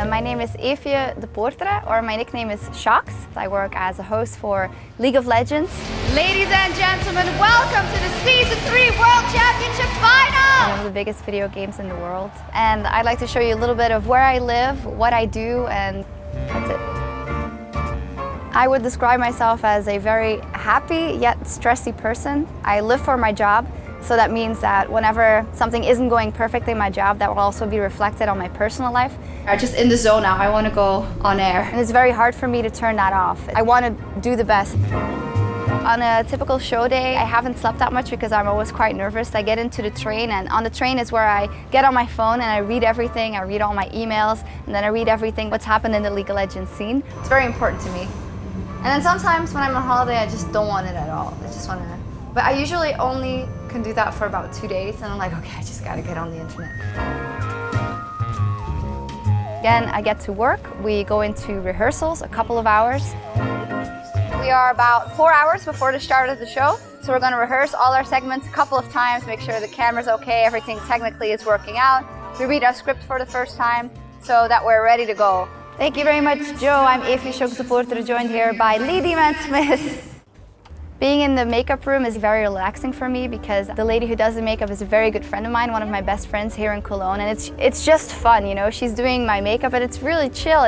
My name is Eefje Depoortere, or my nickname is Sjokz. I work as a host for League of Legends. Ladies and gentlemen, welcome to the Season 3 World Championship Final! One of the biggest video games in the world. And I'd like to show you a little bit of where I live, what I do, and that's it. I would describe myself as a very happy yet stressy person. I live for my job, so that means that whenever something isn't going perfectly in my job, that will also be reflected on my personal life. I'm just in the zone now, I want to go on air. And it's very hard for me to turn that off. I want to do the best. On a typical show day, I haven't slept that much because I'm always quite nervous. I get into the train, and on the train is where I get on my phone and I read everything. I read all my emails, and then I read everything what's happened in the League of Legends scene. It's very important to me. And then sometimes when I'm on holiday, I just don't want it at all. I just want to... But I usually only can do that for about 2 days, and I'm like, okay, I just gotta get on the internet. Again, I get to work. We go into rehearsals, a couple of hours. We are about 4 hours before the start of the show, so we're gonna rehearse all our segments a couple of times, make sure the camera's okay, everything technically is working out. We read our script for the first time, so that we're ready to go. Thank you very much, Joe. I'm Eefje, Sjokz Depoortere, joined here by Lady Man Smith. Being in the makeup room is very relaxing for me because the lady who does the makeup is a very good friend of mine, one of my best friends here in Cologne, and it's just fun, you know. She's doing my makeup and it's really chill.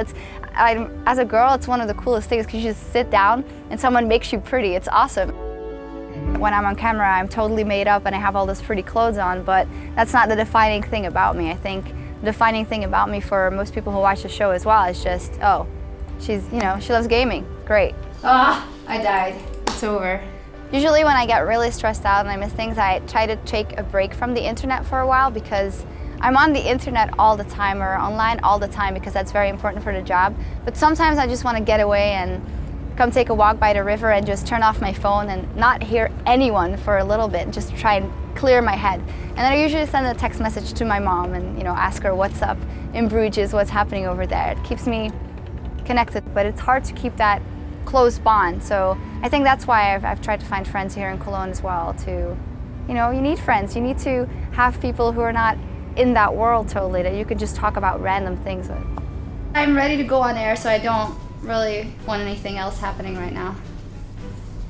As a girl, it's one of the coolest things because you just sit down and someone makes you pretty. It's awesome. When I'm on camera, I'm totally made up and I have all those pretty clothes on, but that's not the defining thing about me. I think the defining thing about me for most people who watch the show as well is just, oh, she loves gaming. Great. Ah, I died. It's over. Usually when I get really stressed out and I miss things, I try to take a break from the internet for a while because I'm on the internet all the time or online all the time because that's very important for the job. But sometimes I just want to get away and come take a walk by the river and just turn off my phone and not hear anyone for a little bit, just try and clear my head. And then I usually send a text message to my mom and ask her what's up in Bruges, what's happening over there. It keeps me connected, but it's hard to keep that close bond. So I think that's why I've tried to find friends here in Cologne as well. You need friends. You need to have people who are not in that world totally, that you can just talk about random things with. I'm ready to go on air, so I don't really want anything else happening right now.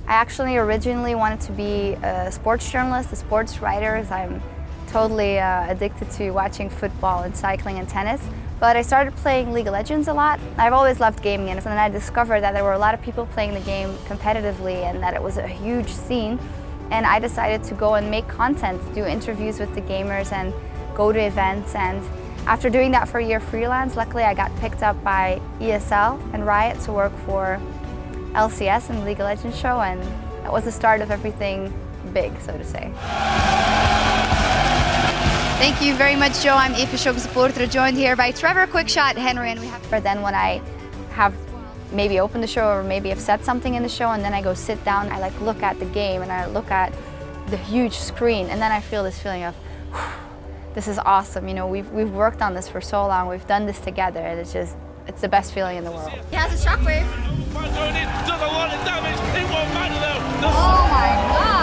I actually originally wanted to be a sports journalist, a sports writer, as I'm totally addicted to watching football and cycling and tennis. But I started playing League of Legends a lot. I've always loved gaming, and then I discovered that there were a lot of people playing the game competitively and that it was a huge scene. And I decided to go and make content, do interviews with the gamers and go to events. And after doing that for a year freelance, luckily I got picked up by ESL and Riot to work for LCS in the League of Legends show, and that was the start of everything big, so to say. Thank you very much, Joe. I'm Eefje, Sjokz Depoortere, joined here by Trevor Quickshot Henry, and we have... But then when I have maybe opened the show or maybe have said something in the show and then I go sit down, I look at the game and I look at the huge screen, and then I feel this feeling of, this is awesome. We've worked on this for so long, we've done this together, and it's the best feeling in the world. He has a shockwave. Does a lot of damage. It won't matter though. Oh my god.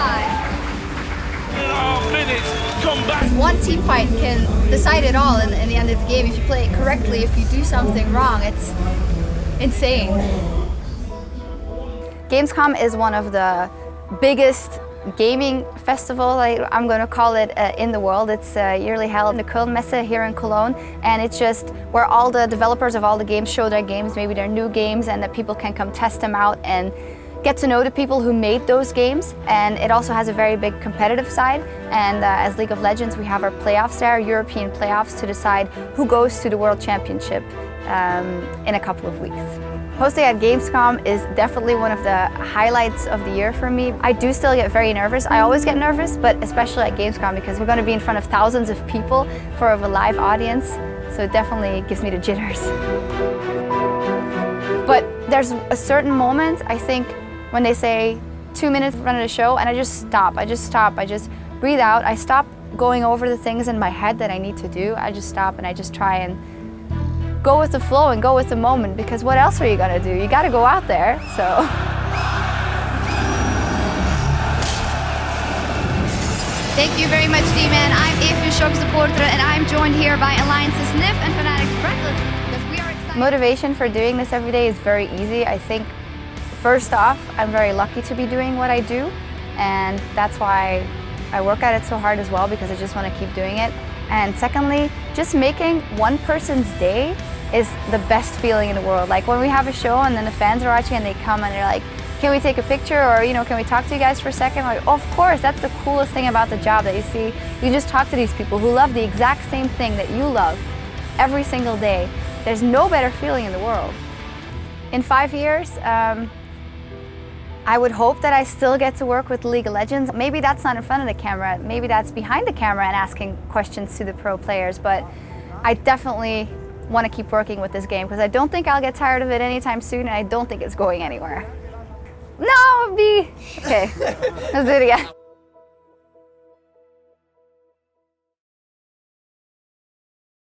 2.5 minutes. Come back. One team fight can decide it all in the end of the game. If you play it correctly, if you do something wrong, it's insane. Gamescom is one of the biggest gaming festival, I'm going to call it, in the world. It's yearly held in the Köln here in Cologne, and it's just where all the developers of all the games show their games, maybe their new games, and that people can come test them out and get to know the people who made those games. And it also has a very big competitive side, and as League of Legends we have our playoffs there, European playoffs, to decide who goes to the World Championship in a couple of weeks. Hosting at Gamescom is definitely one of the highlights of the year for me. I do still get very nervous. I always get nervous, but especially at Gamescom because we're going to be in front of thousands of people for a live audience, so it definitely gives me the jitters. But there's a certain moment, I think, when they say 2 minutes in front of the show, and I just stop. I just breathe out. I stop going over the things in my head that I need to do. I just stop and I just try and go with the flow and go with the moment, because what else are you gonna do? You gotta go out there, so. Thank you very much, D-Man. I'm Eefje, Sjokz Depoortere, and I'm joined here by Alliance's Nif and Fnatic's Breathless, because we are Motivation for doing this every day is very easy. I think first off, I'm very lucky to be doing what I do, and that's why I work at it so hard as well, because I just want to keep doing it. And secondly, just making one person's day is the best feeling in the world. Like when we have a show and then the fans are watching and they come and they're like, can we take a picture, or can we talk to you guys for a second? Like, of course, that's the coolest thing about the job, that you just talk to these people who love the exact same thing that you love every single day. There's no better feeling in the world. In 5 years, I would hope that I still get to work with League of Legends. Maybe that's not in front of the camera, maybe that's behind the camera and asking questions to the pro players, but I definitely want to keep working with this game because I don't think I'll get tired of it anytime soon, and I don't think it's going anywhere. No, B. Okay, let's do it again.